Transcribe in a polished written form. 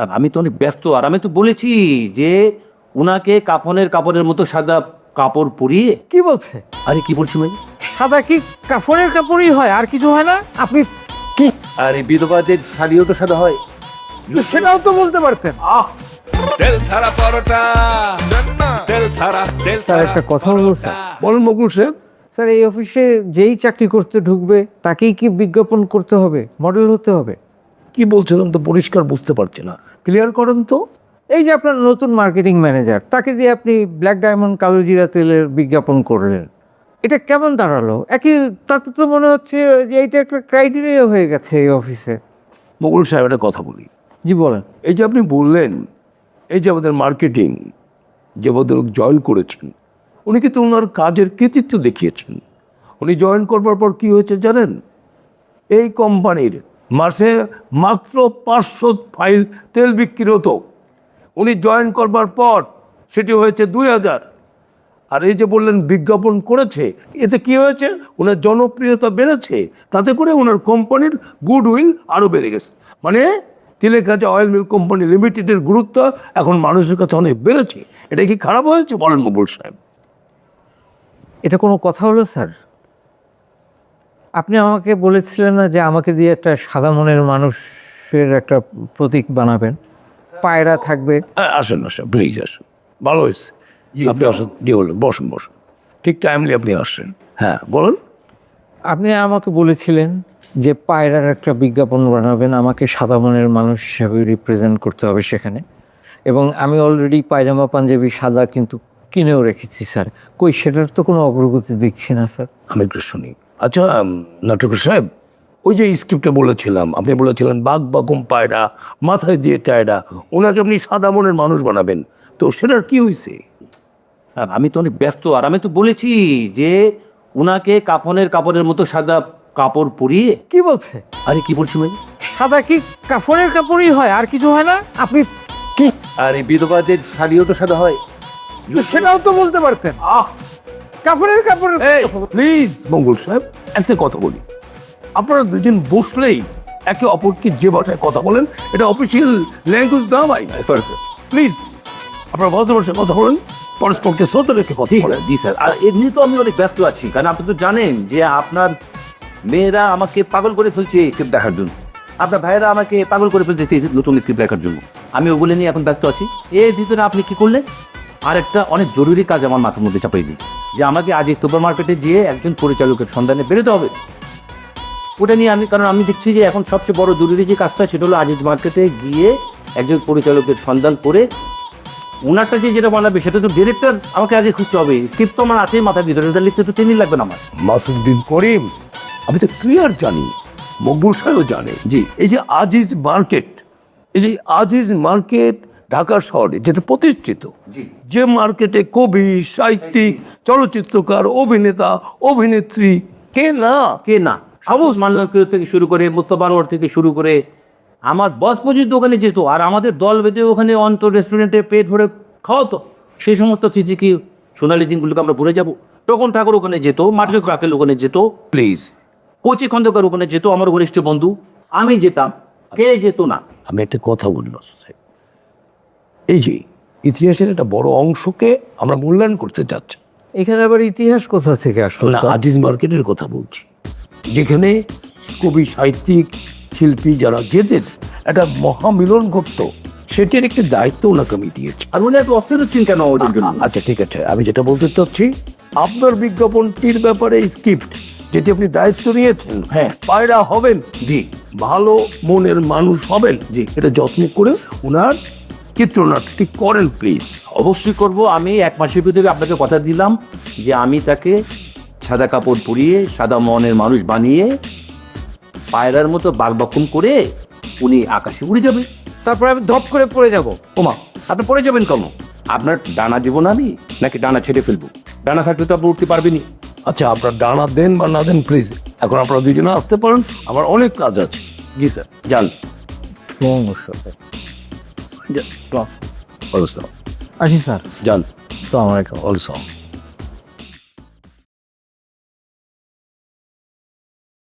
আর আমি তো অনেক ব্যস্ত, আর আমি তো বলেছি যে ওনাকে কাপড়ের মতো সাদা কাপড় পরিয়ে। কি বলছে? আরে কি বলছি মানে? সাদা কি কাফনের কাপড়ই হয়, আর কিছু হয় না? আপনি কি আরে বিধবাদের শাড়িও তো সাদা হয়। সেটাও তো বলতে পারতেন। তেল ছাড়া পরোটা, তেল ছাড়া স্যার একটা কথা বলবো স্যার। বলুন মকুল সাহেব। স্যার এই অফিসে যেই চাকরি করতে ঢুকবে তাকেই কি বিজ্ঞাপন করতে হবে, মডেল হতে হবে? কি বলছিলাম তো পরিষ্কার বুঝতে পারছি না, ক্লিয়ার করেন তো। এই যে আপনার নতুন মার্কেটিং ম্যানেজার, তাকে দিয়ে আপনি ব্ল্যাক ডায়মন্ড কালো জিরা তেলের বিজ্ঞাপন করলেন, এটা কেমন দাঁড়ালো? একই তাতে তো মনে হচ্ছে যে এইটা একটা ক্রাইটেরিয়া হয়ে গেছে এই অফিসে। মকুল সাহেব একটা কথা বলি। জি বলেন। এই যে আপনি বললেন, এই যে আমাদের মার্কেটিং যে ভদ্রলোক জয়েন করেছেন, উনি কিন্তু ওনার কাজের কৃতিত্ব দেখিয়েছেন। উনি জয়েন করবার পর কি হয়েছে জানেন? এই কোম্পানির মাসে মাত্র 500 ফাইল তেল বিক্রি হতো। উনি জয়েন করবার পর সেটি হয়েছে 2000। আর এই যে বললেন বিজ্ঞাপন করেছে, এতে কি হয়েছে? ওনার জনপ্রিয়তা বেড়েছে, তাতে করে ওনার কোম্পানির গুডউইল আরও বেড়ে গেছে। মানে তিলেখাজা অয়েল মিল কোম্পানি লিমিটেডের গুরুত্ব এখন মানুষের কাছে অনেক বেড়েছে। এটা কি খারাপ হয়েছে বলেন মকুল সাহেব? এটা কোনো কথা হলো স্যার? আপনি আমাকে বলেছিলেন না যে আমাকে দিয়ে একটা সাদা মনের মানুষের একটা প্রতীক বানাবেন, পায়রা থাকবে? আসেন আসেন, প্লিজ আসেন, ভালো হয়েছে আপনি আসেন। কি বললেন? বসুন বসুন, ঠিক টাইমলি আপনি আসছেন। হ্যাঁ বলুন। আপনি আমাকে বলেছিলেন যে পায়রার একটা বিজ্ঞাপন বানাবেন, আমাকে সাদা মনের মানুষ হিসাবে রিপ্রেজেন্ট করতে হবে সেখানে, এবং আমি অলরেডি পায়জামা পাঞ্জাবি সাদা কিন্তু কিনেও রেখেছি স্যার। কই সেটার তো কোনো অগ্রগতি দেখছি না স্যার। আমি একটু শুনি। আচ্ছা নাটকের সাহেব, ওই যে স্ক্রিপ্টে বলেছিলাম, আপনি বলেছিলেন বাঘ বাকুম পায়রা মাথায় দিয়ে টায়রা, ওনাকে আপনি সাদা মনের মানুষ বানাবেন, তো সেটার কি হয়েছে? আর আমি তো অনেক ব্যস্ত, আর আমি তো বলেছি যে ওনাকে কাপড়ের মতো সাদা কাপড় পরিয়ে। কি বলছে? আরে কি বলছি মানে? সাদা কি কাফনের কাপড়ই হয়, আর কিছু হয় না? আপনি কি আরে বিধবাদের শাড়িও তো সাদা হয়। সেটাও তো বলতে পারতেন। কাফনের কাপড়। প্লিজ মঙ্গল সাহেব, একটা কথা বলি। আপনারা দুজন বসলেই একে অপরকে যে ভাষায় কথা বলেন, এটা অফিসিয়াল ল্যাঙ্গুয়েজ না ভাই। প্লিজ আপনারা ভদ্রভাষায় কথা বলেন, পরস্পরকে শ্রদ্ধা রেখে কথা বলেন। জি স্যার, আর এমনি তো আমি অনেক ব্যস্ত আছি, কারণ আপনি তো জানেন যে আপনার মেয়েরা আমাকে পাগল করে ফেলছে স্ক্রিপ্ট দেখার জন্য, আপনার ভাইয়েরা আমাকে পাগল করে ফেলছে এই নতুন স্ক্রিপ্ট দেখার জন্য। আমি ওগুলো নিয়ে এখন ব্যস্ত আছি। এর ভিতরে আপনি কি করলেন? আর একটা অনেক জরুরি কাজ আমার মাথার মধ্যে চাপিয়ে দিই, যে আমাকে আজ এই সুপার মার্কেটে গিয়ে একজন পরিচালকের সন্ধানে বেরোতে হবে। ওটা নিয়ে কারণ আমি দেখছি যে এখন সবচেয়ে বড় জরুরি যে কাজটা, সেটা হলো আজিজ মার্কেটে গিয়ে একজন পরিচালকের সন্ধান করে ওনারটা যেটা বানাবে সেটা তো ডিরেক্টর আমাকে আগে খুঁজতে হবে। স্ক্রিপ্ট তো আমার আছেই মাথার ভিতরে, ওটা লিখতে তো 3 দিন লাগবে না আমার। মাসুদ্দিন করিম, আমি তো ক্লিয়ার জানি, মকবুল সাহেবও জানে, জি। এই যে আজিজ মার্কেট, এই যে আজিজ মার্কেট ঢাকা শহরে যেটা প্রতিষ্ঠিত, জি। যে মার্কেটে কবি, সাহিত্যিক, চলচ্চিত্রকার, অভিনেতা, অভিনেত্রী কে না, কে না, আবুস মাল্লাক থেকে শুরু করে মুস্তফা আনোয়ার থেকে শুরু করে আমার বস পর্যন্ত ওখানে যেত, আর আমাদের দল বেঁধে ওখানে অন্তর রেস্টুরেন্টে পেট ভরে খাওয়াতো। সেই সমস্ত চিঠি কি সোনালি দিনগুলোকে আমরা ভুলে যাব? তখন ঠাকুর ওখানে যেত, মার্কেট রাকেল ওখানে যেত, প্লিজ। কোচি খন্দকার ওখানে যেত, আমার ঘনিষ্ঠ বন্ধু। আমি যেতাম, কে যেত না? আমি একটা কথা বললাম, এই যে ইতিহাসের একটা বড় অংশকে আমরা মূল্যায়ন করতে যাচ্ছি। এখানে আবার ইতিহাস কোথা থেকে আসলো? না, আজিজ মার্কেটের কথা বলছি, যেখানে কবি, সাহিত্যিক, শিল্পী যারা যেতেন, একটা মহামিলন ঘটতো, সেটির একটি দায়িত্ব ওনাকে আমি দিয়েছি। আর উনি এত অস্থির হচ্ছেন কেন ওদের জন্য? আচ্ছা ঠিক আছে, আমি যেটা বলতে চাচ্ছি, আপনার বিজ্ঞাপনটির ব্যাপারে স্ক্রিপ্ট যেটি আপনি দায়িত্ব নিয়েছেন, হ্যাঁ। পায়রা হবেন, জি। ভালো মনের মানুষ হবেন, জি। এটা যত্ন করে ওনার চিত্রনাট্যটি করেন প্লিজ। অবশ্যই করব। আমি 1 মাসের ভিতরে আপনাকে কথা দিলাম যে আমি তাকে সাদা কাপড় পরিয়ে সাদা মনের মানুষ বানিয়ে পায়রার মতো বাগবাকুম করে উনি আকাশে উড়ে যাবে। তারপর আমি ধপ করে পড়ে যাব। ওমা, আপনি পড়ে যাবেন কেন? আপনার ডানা দিব না আমি, নাকি ডানা ছেড়ে ফেলবো? ডানা থাকলে তো আপনি উঠতে পারবেনই। আচ্ছা আপনার ডানা দেন বা না দেন প্লিজ, এখন আপনারা দুজনে আসতে পারেন, আমার অনেক কাজ আছে। জি স্যার, যান। আসি স্যার। যান। আসসালামু আলাইকুম। অলসো